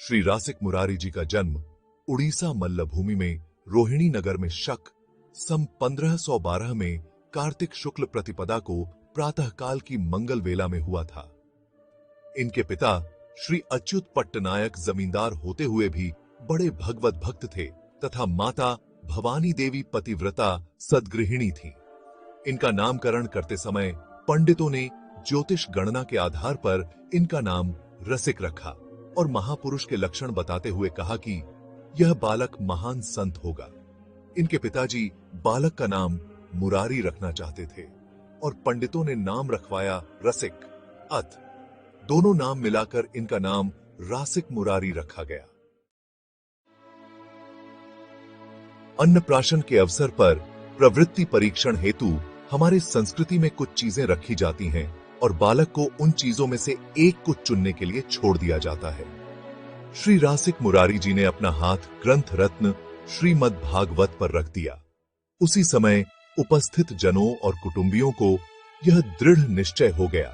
श्री रासिक मुरारी जी का जन्म उड़ीसा मल्लभूमि में रोहिणी नगर में शक सन 1512 में कार्तिक शुक्ल प्रतिपदा को प्रातःकाल की मंगल वेला में हुआ था। इनके पिता श्री अच्युत पट्टनायक जमींदार होते हुए भी बड़े भगवत भक्त थे तथा माता भवानी देवी पतिव्रता सद्गृहिणी थी। इनका नामकरण करते समय पंडितों ने ज्योतिष गणना के आधार पर इनका नाम रसिक रखा और महापुरुष के लक्षण बताते हुए कहा कि यह बालक महान संत होगा। इनके पिताजी बालक का नाम मुरारी रखना चाहते थे और पंडितों ने नाम रखवाया रसिक। दोनों नाम मिलाकर इनका नाम रासिक मुरारी रखा गया। अन्नप्राशन के अवसर पर प्रवृत्ति परीक्षण हेतु हमारे संस्कृति में कुछ चीजें रखी जाती हैं और बालक को उन चीजों में से एक को चुनने के लिए छोड़ दिया जाता है। श्री रासिक मुरारी जी ने अपना हाथ ग्रंथ रत्न श्रीमद् भागवत पर रख दिया। उसी समय उपस्थित जनों और कुटुंबियों को यह दृढ़ निश्चय हो गया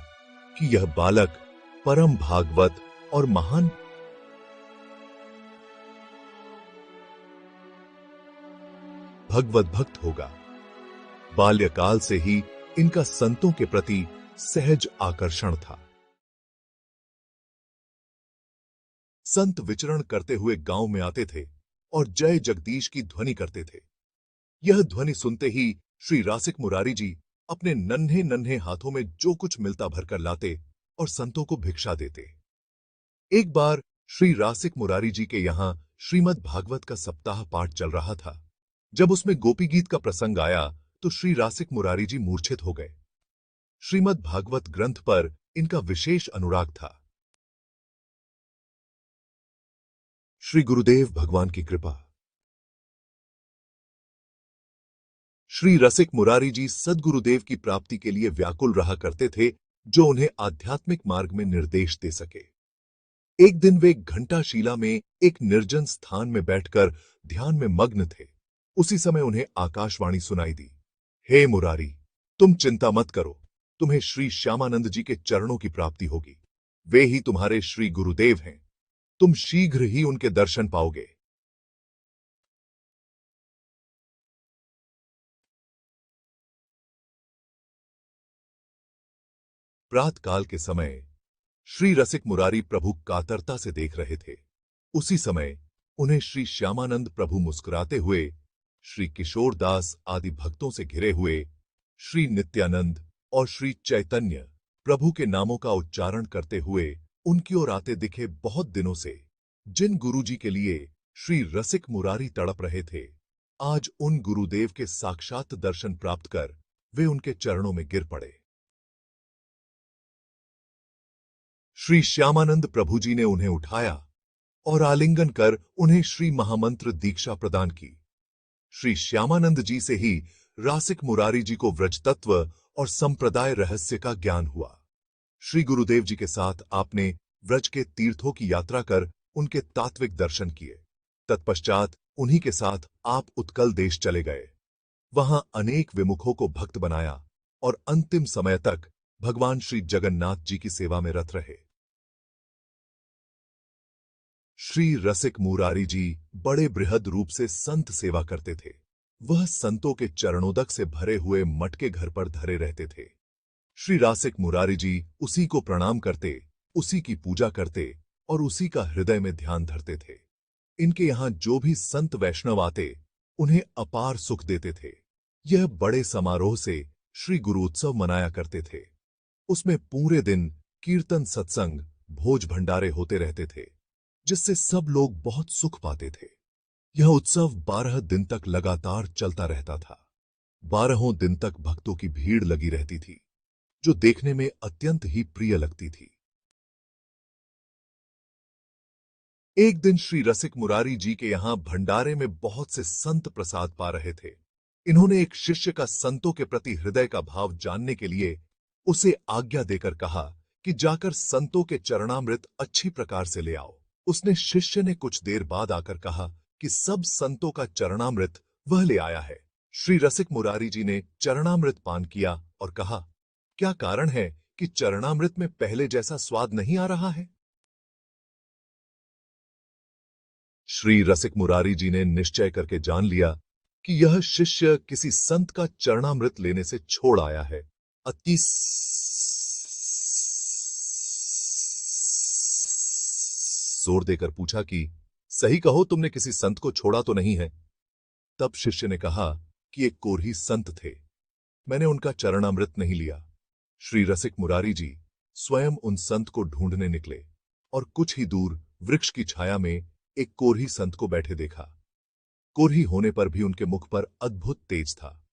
कि यह बालक परम भागवत और महान भगवत भक्त होगा। बाल्यकाल से ही इनका संतों के प्रति सहज आकर्षण था। संत विचरण करते हुए गांव में आते थे और जय जगदीश की ध्वनि करते थे। यह ध्वनि सुनते ही श्री रासिक मुरारी जी अपने नन्हे नन्हे हाथों में जो कुछ मिलता भरकर लाते और संतों को भिक्षा देते। एक बार श्री रासिक मुरारी जी के यहां श्रीमद् भागवत का सप्ताह पाठ चल रहा था। जब उसमें गोपी गीत का प्रसंग आया तो श्री रासिक मुरारी जी मूर्छित हो गए। श्रीमद् भागवत ग्रंथ पर इनका विशेष अनुराग था। श्री गुरुदेव भगवान की कृपा। श्री रसिक मुरारी जी सद्गुरुदेव की प्राप्ति के लिए व्याकुल रहा करते थे, जो उन्हें आध्यात्मिक मार्ग में निर्देश दे सके। एक दिन वे घंटाशिला में एक निर्जन स्थान में बैठकर ध्यान में मग्न थे। उसी समय उन्हें आकाशवाणी सुनाई दी। हे मुरारी, तुम चिंता मत करो, तुम्हें श्री श्यामानंद जी के चरणों की प्राप्ति होगी। वे ही तुम्हारे श्री गुरुदेव हैं। तुम शीघ्र ही उनके दर्शन पाओगे। प्रातःकाल के समय श्री रसिक मुरारी प्रभु कातरता से देख रहे थे। उसी समय उन्हें श्री श्यामानंद प्रभु मुस्कुराते हुए, श्री किशोर दास आदि भक्तों से घिरे हुए, श्री नित्यानंद और श्री चैतन्य प्रभु के नामों का उच्चारण करते हुए उनकी ओर आते दिखे। बहुत दिनों से जिन गुरुजी के लिए श्री रसिक मुरारी तड़प रहे थे, आज उन गुरुदेव के साक्षात दर्शन प्राप्त कर वे उनके चरणों में गिर पड़े। श्री श्यामानंद प्रभु जी ने उन्हें उठाया और आलिंगन कर उन्हें श्री महामंत्र दीक्षा प्रदान की। श्री श्यामानंद जी से ही रासिक मुरारी जी को व्रज तत्व और संप्रदाय रहस्य का ज्ञान हुआ। श्री गुरुदेव जी के साथ आपने व्रज के तीर्थों की यात्रा कर उनके तात्विक दर्शन किए। तत्पश्चात उन्हीं के साथ आप उत्कल देश चले गए। वहां अनेक विमुखों को भक्त बनाया और अंतिम समय तक भगवान श्री जगन्नाथ जी की सेवा में रत रहे। श्री रसिक मुरारी जी बड़े बृहद रूप से संत सेवा करते थे। वह संतों के चरणोदक से भरे हुए मटके घर पर धरे रहते थे। श्री रासिक मुरारी जी उसी को प्रणाम करते, उसी की पूजा करते और उसी का हृदय में ध्यान धरते थे। इनके यहां जो भी संत वैष्णव आते, उन्हें अपार सुख देते थे। यह बड़े समारोह से श्री गुरु उत्सव मनाया करते थे। उसमें पूरे दिन कीर्तन, सत्संग, भोज भंडारे होते रहते थे, जिससे सब लोग बहुत सुख पाते थे। यह उत्सव 12 दिन तक लगातार चलता रहता था। 12 दिन तक भक्तों की भीड़ लगी रहती थी, जो देखने में अत्यंत ही प्रिय लगती थी। एक दिन श्री रसिक मुरारी जी के यहां भंडारे में बहुत से संत प्रसाद पा रहे थे। इन्होंने एक शिष्य का संतों के प्रति हृदय का भाव जानने के लिए उसे आज्ञा देकर कहा कि जाकर संतों के चरणामृत अच्छी प्रकार से ले आओ। उसने शिष्य ने कुछ देर बाद आकर कहा कि सब संतों का चरणामृत वह ले आया है। श्री रसिक मुरारी जी ने चरणामृत पान किया और कहा, क्या कारण है कि चरणामृत में पहले जैसा स्वाद नहीं आ रहा है? श्री रसिक मुरारी जी ने निश्चय करके जान लिया कि यह शिष्य किसी संत का चरणामृत लेने से छोड़ आया है। अति जोर देकर पूछा कि सही कहो, तुमने किसी संत को छोड़ा तो नहीं है? तब शिष्य ने कहा कि एक कोरही संत थे, मैंने उनका चरणामृत नहीं लिया। श्री रसिक मुरारी जी स्वयं उन संत को ढूंढने निकले और कुछ ही दूर वृक्ष की छाया में एक कोरही संत को बैठे देखा। कोरही होने पर भी उनके मुख पर अद्भुत तेज था।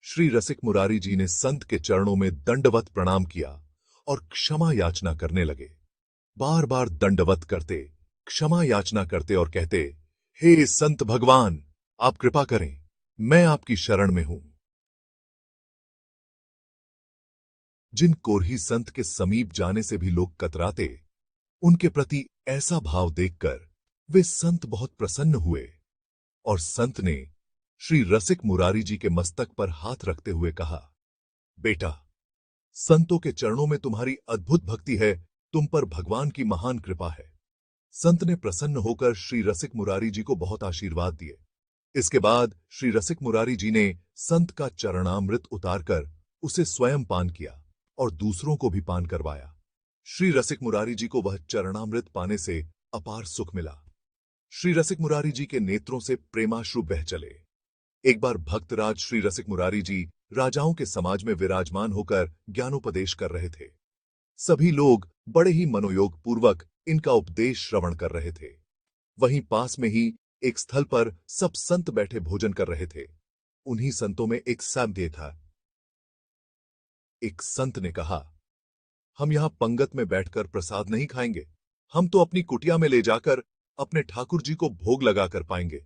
श्री रसिक मुरारी जी ने संत के चरणों में दंडवत प्रणाम किया और क्षमा याचना करने लगे। बार बार दंडवत करते, क्षमा याचना करते और कहते, हे संत भगवान, आप कृपा करें, मैं आपकी शरण में हूं। जिन कोरही संत के समीप जाने से भी लोग कतराते, उनके प्रति ऐसा भाव देखकर वे संत बहुत प्रसन्न हुए और संत ने श्री रसिक मुरारी जी के मस्तक पर हाथ रखते हुए कहा, बेटा, संतों के चरणों में तुम्हारी अद्भुत भक्ति है, तुम पर भगवान की महान कृपा है। संत ने प्रसन्न होकर श्री रसिक मुरारी जी को बहुत आशीर्वाद दिए। इसके बाद श्री रसिक मुरारी जी ने संत का चरणामृत उतारकर उसे स्वयं पान किया और दूसरों को भी पान करवाया। श्री रसिक मुरारी जी को वह चरणामृत पाने से अपार सुख मिला। श्री रसिक मुरारी जी के नेत्रों से प्रेमाश्रु बह चले। एक बार भक्तराज श्री रसिक मुरारी जी राजाओं के समाज में विराजमान होकर ज्ञानोपदेश कर रहे थे। सभी लोग बड़े ही मनोयोग पूर्वक इनका उपदेश श्रवण कर रहे थे। वहीं पास में ही एक स्थल पर सब संत बैठे भोजन कर रहे थे। उन्हीं संतों में एक सामवेद था। एक संत ने कहा, हम यहां पंगत में बैठकर प्रसाद नहीं खाएंगे, हम तो अपनी कुटिया में ले जाकर अपने ठाकुर जी को भोग लगाकर पाएंगे।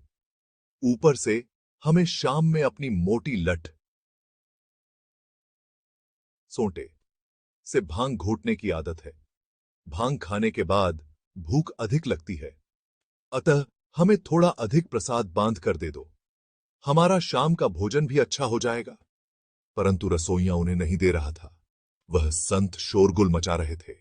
ऊपर से हमें शाम में अपनी मोटी लठ सोंटे से भांग घोटने की आदत है। भांग खाने के बाद भूख अधिक लगती है, अतः हमें थोड़ा अधिक प्रसाद बांध कर दे दो, हमारा शाम का भोजन भी अच्छा हो जाएगा। परंतु रसोइया उन्हें नहीं दे रहा था। वह संत शोरगुल मचा रहे थे।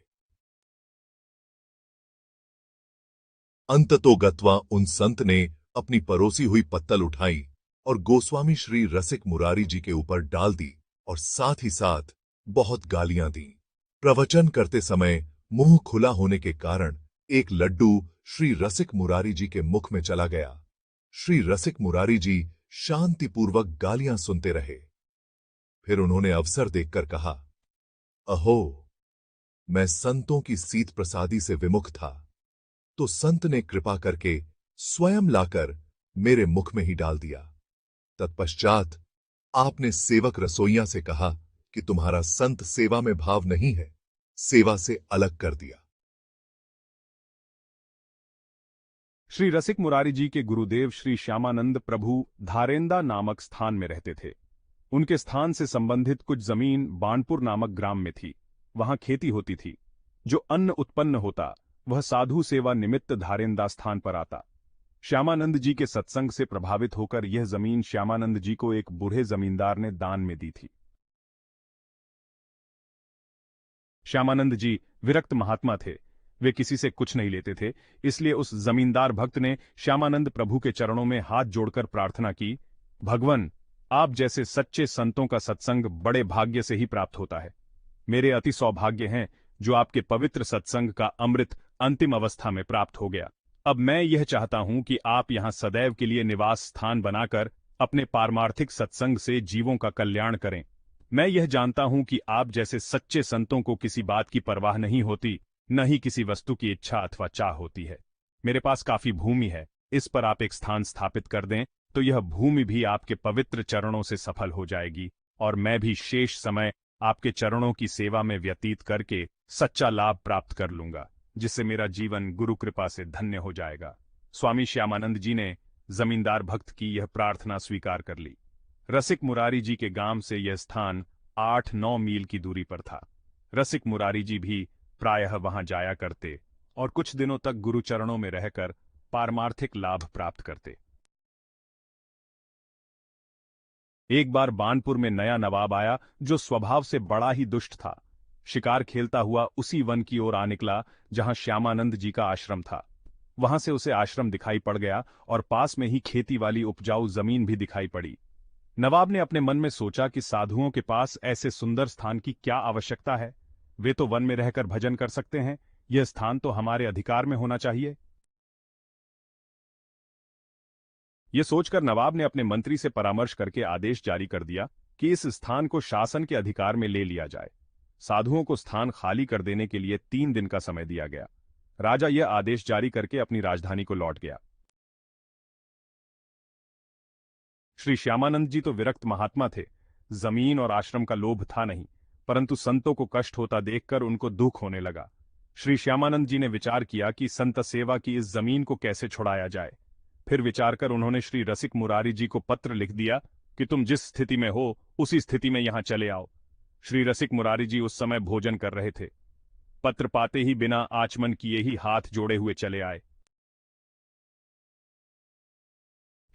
अंततोगत्वा उन संत ने अपनी परोसी हुई पत्तल उठाई और गोस्वामी श्री रसिक मुरारी जी के ऊपर डाल दी और साथ ही साथ बहुत गालियां दी। प्रवचन करते समय मुंह खुला होने के कारण एक लड्डू श्री रसिक मुरारी जी के मुख में चला गया। श्री रसिक मुरारी जी शांतिपूर्वक गालियां सुनते रहे। फिर उन्होंने अवसर देखकर कहा, अहो, मैं संतों की सीत प्रसादी से विमुख था, तो संत ने कृपा करके स्वयं लाकर मेरे मुख में ही डाल दिया। तत्पश्चात आपने सेवक रसोइया से कहा कि तुम्हारा संत सेवा में भाव नहीं है, सेवा से अलग कर दिया। श्री रसिक मुरारी जी के गुरुदेव श्री श्यामानंद प्रभु धारेंदा नामक स्थान में रहते थे। उनके स्थान से संबंधित कुछ जमीन बाणपुर नामक ग्राम में थी। वहां खेती होती थी। जो अन्न उत्पन्न होता वह साधु सेवा निमित्त धारेंदा स्थान पर आता। श्यामानंद जी के सत्संग से प्रभावित होकर यह जमीन श्यामानंद जी को एक बूढ़े जमींदार ने दान में दी थी। श्यामानंद जी विरक्त महात्मा थे। वे किसी से कुछ नहीं लेते थे, इसलिए उस जमींदार भक्त ने श्यामानंद प्रभु के चरणों में हाथ जोड़कर प्रार्थना की, भगवन, आप जैसे सच्चे संतों का सत्संग बड़े भाग्य से ही प्राप्त होता है। मेरे अति सौभाग्य हैं जो आपके पवित्र सत्संग का अमृत अंतिम अवस्था में प्राप्त हो गया। अब मैं यह चाहता हूं कि आप यहां सदैव के लिए निवास स्थान बनाकर अपने पारमार्थिक सत्संग से जीवों का कल्याण करें। मैं यह जानता हूं कि आप जैसे सच्चे संतों को किसी बात की परवाह नहीं होती, न ही किसी वस्तु की इच्छा अथवा चाह होती है। मेरे पास काफी भूमि है, इस पर आप एक स्थान स्थापित कर दें तो यह भूमि भी आपके पवित्र चरणों से सफल हो जाएगी और मैं भी शेष समय आपके चरणों की सेवा में व्यतीत करके सच्चा लाभ प्राप्त कर लूंगा, जिससे मेरा जीवन गुरु कृपा से धन्य हो जाएगा। स्वामी श्यामानंद जी ने जमींदार भक्त की यह प्रार्थना स्वीकार कर ली। रसिक मुरारी जी के गांव से यह स्थान 8-9 मील की दूरी पर था। रसिक मुरारी जी भी प्रायः वहां जाया करते और कुछ दिनों तक गुरु चरणों में रहकर पारमार्थिक लाभ प्राप्त करते। एक बार बानपुर में नया नवाब आया जो स्वभाव से बड़ा ही दुष्ट था। शिकार खेलता हुआ उसी वन की ओर आ निकला जहां श्यामानंद जी का आश्रम था। वहां से उसे आश्रम दिखाई पड़ गया और पास में ही खेती वाली उपजाऊ जमीन भी दिखाई पड़ी। नवाब ने अपने मन में सोचा कि साधुओं के पास ऐसे सुंदर स्थान की क्या आवश्यकता है, वे तो वन में रहकर भजन कर सकते हैं, यह स्थान तो हमारे अधिकार में होना चाहिए। यह सोचकर नवाब ने अपने मंत्री से परामर्श करके आदेश जारी कर दिया कि इस स्थान को शासन के अधिकार में ले लिया जाए। साधुओं को स्थान खाली कर देने के लिए 3 दिन का समय दिया गया। राजा यह आदेश जारी करके अपनी राजधानी को लौट गया। श्री श्यामानंद जी तो विरक्त महात्मा थे, जमीन और आश्रम का लोभ था नहीं, परंतु संतों को कष्ट होता देखकर उनको दुख होने लगा। श्री श्यामानंद जी ने विचार किया कि संत सेवा की इस जमीन को कैसे छुड़ाया जाए। फिर विचार कर उन्होंने श्री रसिक मुरारी जी को पत्र लिख दिया कि तुम जिस स्थिति में हो उसी स्थिति में यहां चले आओ। श्री रसिक मुरारी जी उस समय भोजन कर रहे थे। पत्र पाते ही बिना आचमन किए ही हाथ जोड़े हुए चले आए।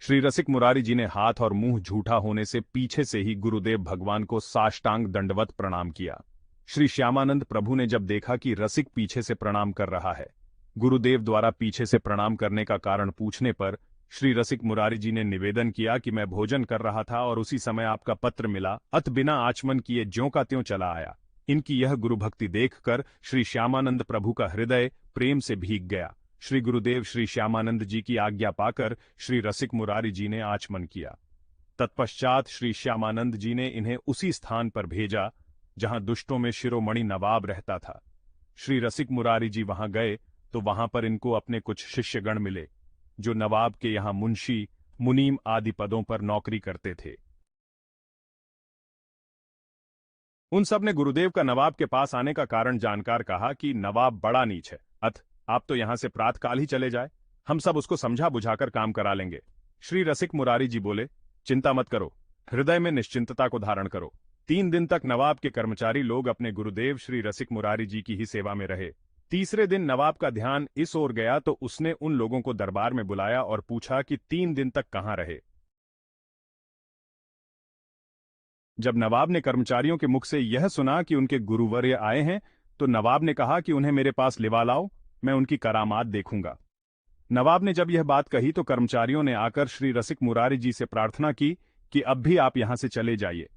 श्री रसिक मुरारी जी ने हाथ और मुंह झूठा होने से पीछे से ही गुरुदेव भगवान को साष्टांग दंडवत प्रणाम किया। श्री श्यामानंद प्रभु ने जब देखा कि रसिक पीछे से प्रणाम कर रहा है, गुरुदेव द्वारा पीछे से प्रणाम करने का कारण पूछने पर श्री रसिक मुरारी जी ने निवेदन किया कि मैं भोजन कर रहा था और उसी समय आपका पत्र मिला, अत बिना आचमन किए ज्यों का त्यों चला आया। इनकी यह गुरुभक्ति देखकर श्री श्यामानंद प्रभु का हृदय प्रेम से भीग गया। श्री गुरुदेव श्री श्यामानंद जी की आज्ञा पाकर श्री रसिक मुरारी जी ने आचमन किया। तत्पश्चात श्री श्यामानंद जी ने इन्हें उसी स्थान पर भेजा जहां दुष्टों में शिरोमणि नवाब रहता था। श्री रसिक मुरारी जी वहां गए तो वहां पर इनको अपने कुछ शिष्यगण मिले जो नवाब के यहां मुंशी, मुनीम आदि पदों पर नौकरी करते थे। उन सब ने गुरुदेव का नवाब के पास आने का कारण जानकर कहा कि नवाब बड़ा नीच है, अत आप तो यहां से प्रातकाल ही चले जाए, हम सब उसको समझा बुझाकर काम करा लेंगे। श्री रसिक मुरारी जी बोले, चिंता मत करो, हृदय में निश्चिंतता को धारण करो। 3 दिन तक नवाब के कर्मचारी लोग अपने गुरुदेव श्री रसिक मुरारी जी की ही सेवा में रहे। तीसरे दिन नवाब का ध्यान इस ओर गया तो उसने उन लोगों को दरबार में बुलाया और पूछा कि 3 दिन तक कहां रहे। जब नवाब ने कर्मचारियों के मुख से यह सुना कि उनके गुरुवर्य आए हैं, तो नवाब ने कहा कि उन्हें मेरे पास लिवा लाओ, मैं उनकी करामात देखूंगा। नवाब ने जब यह बात कही तो कर्मचारियों ने आकर श्री रसिक मुरारी जी से प्रार्थना की कि अब भी आप यहां से चले जाइए।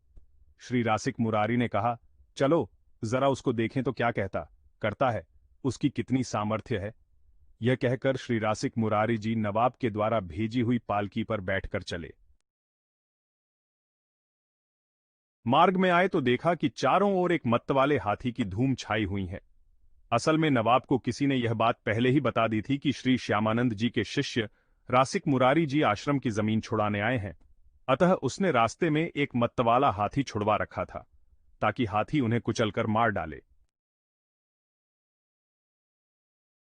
श्री रसिक मुरारी ने कहा, चलो जरा उसको देखें तो क्या करता है, उसकी कितनी सामर्थ्य है। यह कहकर श्री रसिक मुरारी जी नवाब के द्वारा भेजी हुई पालकी पर बैठकर चले। मार्ग में आए तो देखा कि चारों ओर एक मतवाले हाथी की धूम छाई हुई है। असल में नवाब को किसी ने यह बात पहले ही बता दी थी कि श्री श्यामानंद जी के शिष्य रसिक मुरारी जी आश्रम की जमीन छुड़ाने आए हैं, अतः उसने रास्ते में एक मतवाला हाथी छुड़वा रखा था ताकि हाथी उन्हें कुचलकर मार डाले।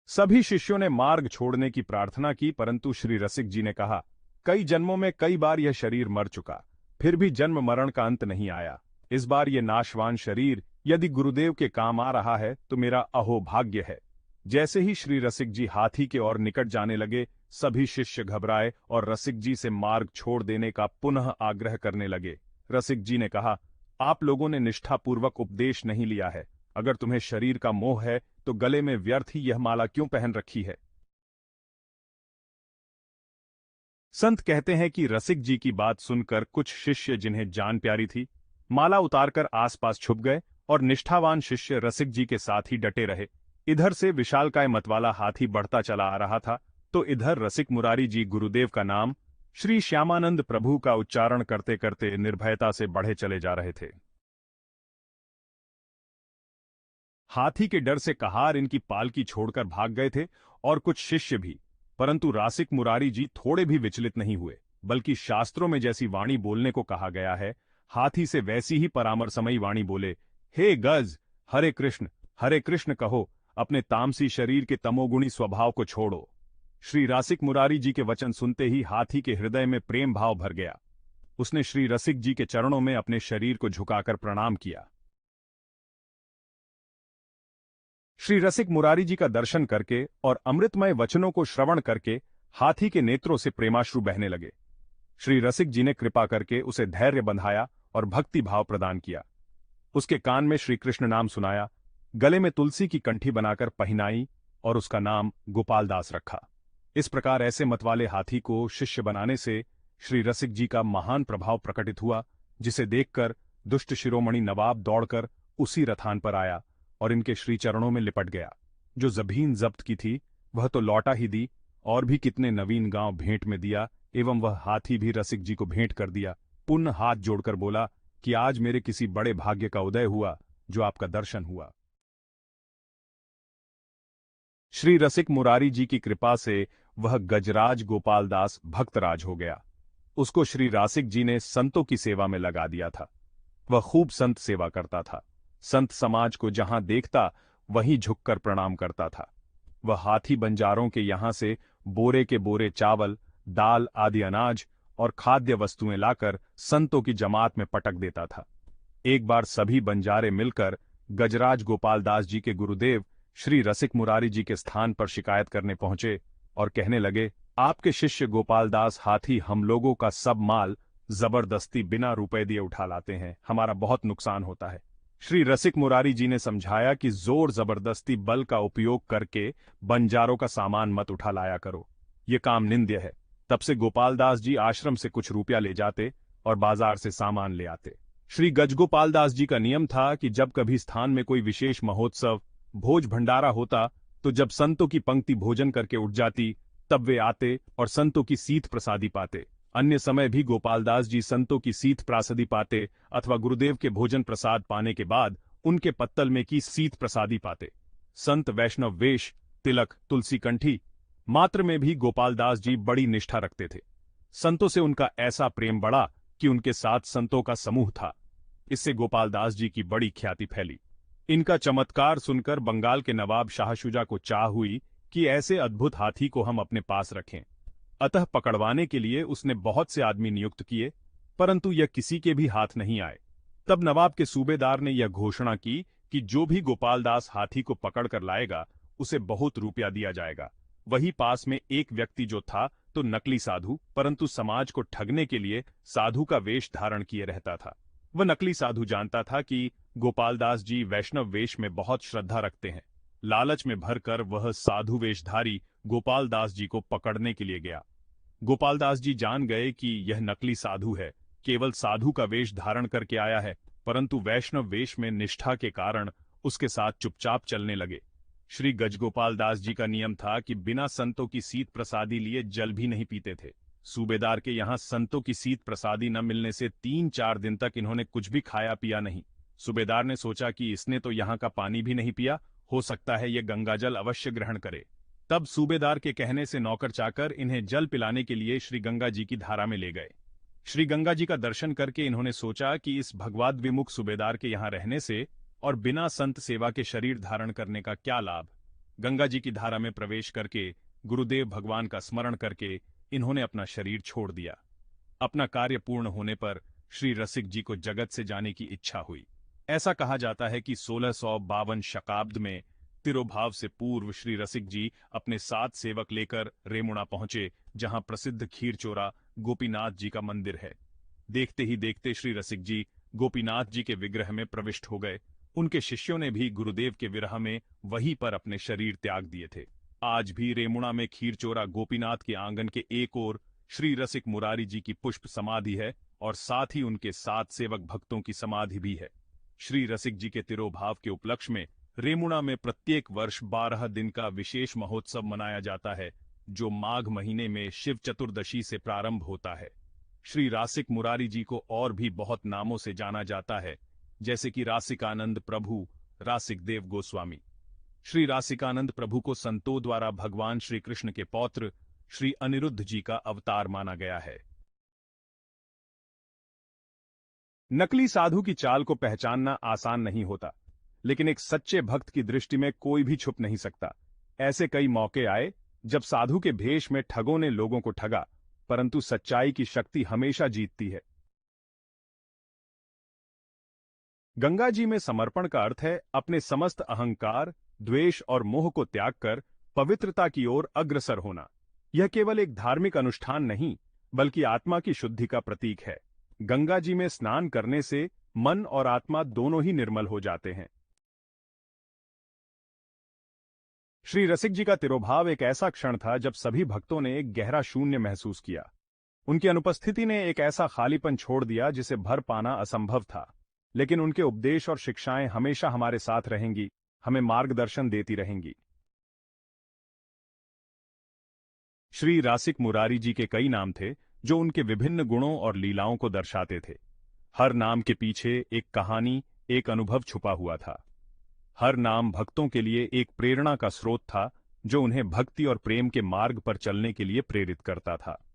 सभी शिष्यों ने मार्ग छोड़ने की प्रार्थना की, परंतु श्री रसिक जी ने कहा, कई जन्मों में कई बार यह शरीर मर चुका, फिर भी जन्म मरण का अंत नहीं आया। इस बार यह नाशवान शरीर यदि गुरुदेव के काम आ रहा है तो मेरा अहोभाग्य है। जैसे ही श्री रसिक जी हाथी के ओर निकट जाने लगे, सभी शिष्य घबराए और रसिक जी से मार्ग छोड़ देने का पुनः आग्रह करने लगे। रसिक जी ने कहा, आप लोगों ने निष्ठापूर्वक उपदेश नहीं लिया है। अगर तुम्हें शरीर का मोह है तो गले में व्यर्थ ही यह माला क्यों पहन रखी है। संत कहते हैं कि रसिक जी की बात सुनकर कुछ शिष्य जिन्हें जान प्यारी थी, माला उतारकर आसपास छुप गए और निष्ठावान शिष्य रसिक जी के साथ ही डटे रहे। इधर से विशालकाय मतवाला हाथी बढ़ता चला आ रहा था तो इधर रसिक मुरारी जी गुरुदेव का नाम श्री श्यामानंद प्रभु का उच्चारण करते करते निर्भयता से बढ़े चले जा रहे थे। हाथी के डर से कहार इनकी पालकी छोड़कर भाग गए थे और कुछ शिष्य भी, परंतु रसिक मुरारी जी थोड़े भी विचलित नहीं हुए, बल्कि शास्त्रों में जैसी वाणी बोलने को कहा गया है, हाथी से वैसी ही परामर्शमयी वाणी बोले, हे गज, हरे कृष्ण कहो, अपने तामसी शरीर के तमोगुणी स्वभाव को छोड़ो। श्री रसिक मुरारी जी के वचन सुनते ही हाथी के हृदय में प्रेम भाव भर गया। उसने श्री रसिक जी के चरणों में अपने शरीर को झुकाकर प्रणाम किया। श्री रसिक मुरारी जी का दर्शन करके और अमृतमय वचनों को श्रवण करके हाथी के नेत्रों से प्रेमाश्रु बहने लगे। श्री रसिक जी ने कृपा करके उसे धैर्य बंधाया और भक्ति भाव प्रदान किया। उसके कान में श्री कृष्ण नाम सुनाया गले में तुलसी की कंठी बनाकर पहनाई और उसका नाम गोपाल दास रखा। इस प्रकार ऐसे मतवाले हाथी को शिष्य बनाने से श्री रसिक जी का महान प्रभाव प्रकटित हुआ, जिसे देखकर दुष्ट शिरोमणि नवाब दौड़कर उसी रथान पर आया और इनके श्री चरणों में लिपट गया। जो जमीन जब्त की थी वह तो लौटा ही दी, और भी कितने नवीन गांव भेंट में दिया, एवं वह हाथी भी रसिक जी को भेंट कर दिया। पुनः हाथ जोड़कर बोला कि आज मेरे किसी बड़े भाग्य का उदय हुआ जो आपका दर्शन हुआ। श्री रसिक मुरारी जी की कृपा से वह गजराज गोपालदास भक्तराज हो गया। उसको श्री रासिक जी ने संतों की सेवा में लगा दिया था। वह खूब संत सेवा करता था। संत समाज को जहां देखता वहीं झुककर प्रणाम करता था। वह हाथी बंजारों के यहां से बोरे के बोरे चावल, दाल आदि अनाज और खाद्य वस्तुएं लाकर संतों की जमात में पटक देता था। एक बार सभी बंजारे मिलकर गजराज गोपालदास जी के गुरुदेव श्री रसिक मुरारी जी के स्थान पर शिकायत करने पहुंचे और कहने लगे, आपके शिष्य गोपालदास हाथी हम लोगों का सब माल जबरदस्ती बिना रुपए दिए उठा लाते हैं, हमारा बहुत नुकसान होता है। श्री रसिक मुरारी जी ने समझाया कि जोर जबरदस्ती बल का उपयोग करके बंजारों का सामान मत उठा लाया करो, ये काम निंद्य है। तब से गोपालदास जी आश्रम से कुछ रुपया ले जाते और बाजार से सामान ले आते। श्री गजगोपालदास जी का नियम था कि जब कभी स्थान में कोई विशेष महोत्सव, भोज भंडारा होता तो जब संतों की पंक्ति भोजन करके उठ जाती तब वे आते और संतों की सीत प्रसादी पाते। अन्य समय भी गोपालदास जी संतों की सीत प्रसादी पाते अथवा गुरुदेव के भोजन प्रसाद पाने के बाद उनके पत्तल में की सीत प्रसादी पाते। संत वैष्णव वेश, तिलक, तुलसी कंठी मात्र में भी गोपालदास जी बड़ी निष्ठा रखते थे। संतों से उनका ऐसा प्रेम बढ़ा कि उनके साथ संतों का समूह था। इससे गोपालदास जी की बड़ी ख्याति फैली। इनका चमत्कार सुनकर बंगाल के नवाब शाह शुजा को चाह हुई कि ऐसे अद्भुत हाथी को हम अपने पास रखें। अतः पकड़वाने के लिए उसने बहुत से आदमी नियुक्त किए, परंतु यह किसी के भी हाथ नहीं आए। तब नवाब के सूबेदार ने यह घोषणा की कि जो भी गोपालदास हाथी को पकड़कर लाएगा उसे बहुत रुपया दिया जाएगा। वही पास में एक व्यक्ति जो था तो नकली साधु, परंतु समाज को ठगने के लिए साधु का वेश धारण किए रहता था। वह नकली साधु जानता था कि गोपालदास जी वैष्णव वेश में बहुत श्रद्धा रखते हैं। लालच में भरकर वह साधु वेशधारी गोपालदास जी को पकड़ने के लिए गया। गोपालदास जी जान गए कि यह नकली साधु है, केवल साधु का वेश धारण करके आया है, परंतु वैष्णव वेश में निष्ठा के कारण उसके साथ चुपचाप चलने लगे। श्री गजगोपालदास जी का नियम था कि बिना संतों की सीत प्रसादी लिए जल भी नहीं पीते थे। सूबेदार के यहाँ संतों की सीत प्रसादी न मिलने से 3-4 दिन तक इन्होंने कुछ भी खाया पिया नहीं। सूबेदार ने सोचा कि इसने तो यहाँ का पानी भी नहीं पिया, हो सकता है ये गंगाजल अवश्य ग्रहण करे। तब सूबेदार के कहने से नौकर चाकर इन्हें जल पिलाने के लिए श्री गंगा जी की धारा में ले गए। श्री गंगा जी का दर्शन करके इन्होंने सोचा कि इस भगवद विमुख सूबेदार के यहाँ रहने से और बिना संत सेवा के शरीर धारण करने का क्या लाभ। गंगा जी की धारा में प्रवेश करके गुरुदेव भगवान का स्मरण करके इन्होंने अपना शरीर छोड़ दिया। अपना कार्य पूर्ण होने पर श्री रसिक जी को जगत से जाने की इच्छा हुई। ऐसा कहा जाता है कि 1652 शकाब्द में तिरोभाव से पूर्व श्री रसिक जी अपने 7 सेवक लेकर रेमुणा पहुंचे, जहां प्रसिद्ध खीरचोरा गोपीनाथ जी का मंदिर है। देखते ही देखते श्री रसिक जी गोपीनाथ जी के विग्रह में प्रविष्ट हो गए। उनके शिष्यों ने भी गुरुदेव के विरह में वहीं पर अपने शरीर त्याग दिए थे। आज भी रेमुणा में खीरचोरा गोपीनाथ के आंगन के एक ओर श्री रसिक मुरारी जी की पुष्प समाधि है और साथ ही उनके 7 सेवक भक्तों की समाधि भी है। श्री रसिक जी के तिरोभाव के उपलक्ष्य में रेमुणा में प्रत्येक वर्ष 12 दिन का विशेष महोत्सव मनाया जाता है, जो माघ महीने में शिव चतुर्दशी से प्रारंभ होता है। श्री रासिक मुरारी जी को और भी बहुत नामों से जाना जाता है, जैसे कि रासिकानंद प्रभु, रासिक देव गोस्वामी। श्री रासिकानंद प्रभु को संतों द्वारा भगवान श्री कृष्ण के पौत्र श्री अनिरुद्ध जी का अवतार माना गया है। नकली साधु की चाल को पहचानना आसान नहीं होता, लेकिन एक सच्चे भक्त की दृष्टि में कोई भी छुप नहीं सकता। ऐसे कई मौके आए जब साधु के भेष में ठगों ने लोगों को ठगा, परंतु सच्चाई की शक्ति हमेशा जीतती है। गंगा जी में समर्पण का अर्थ है अपने समस्त अहंकार, द्वेष और मोह को त्याग कर पवित्रता की ओर अग्रसर होना। यह केवल एक धार्मिक अनुष्ठान नहीं, बल्कि आत्मा की शुद्धि का प्रतीक है। गंगा जी में स्नान करने से मन और आत्मा दोनों ही निर्मल हो जाते हैं। श्री रसिक जी का तिरोभाव एक ऐसा क्षण था जब सभी भक्तों ने एक गहरा शून्य महसूस किया। उनकी अनुपस्थिति ने एक ऐसा खालीपन छोड़ दिया जिसे भर पाना असंभव था, लेकिन उनके उपदेश और शिक्षाएं हमेशा हमारे साथ रहेंगी, हमें मार्गदर्शन देती रहेंगी। श्री रासिक मुरारी जी के कई नाम थे जो उनके विभिन्न गुणों और लीलाओं को दर्शाते थे। हर नाम के पीछे एक कहानी, एक अनुभव छुपा हुआ था। हर नाम भक्तों के लिए एक प्रेरणा का स्रोत था जो उन्हें भक्ति और प्रेम के मार्ग पर चलने के लिए प्रेरित करता था।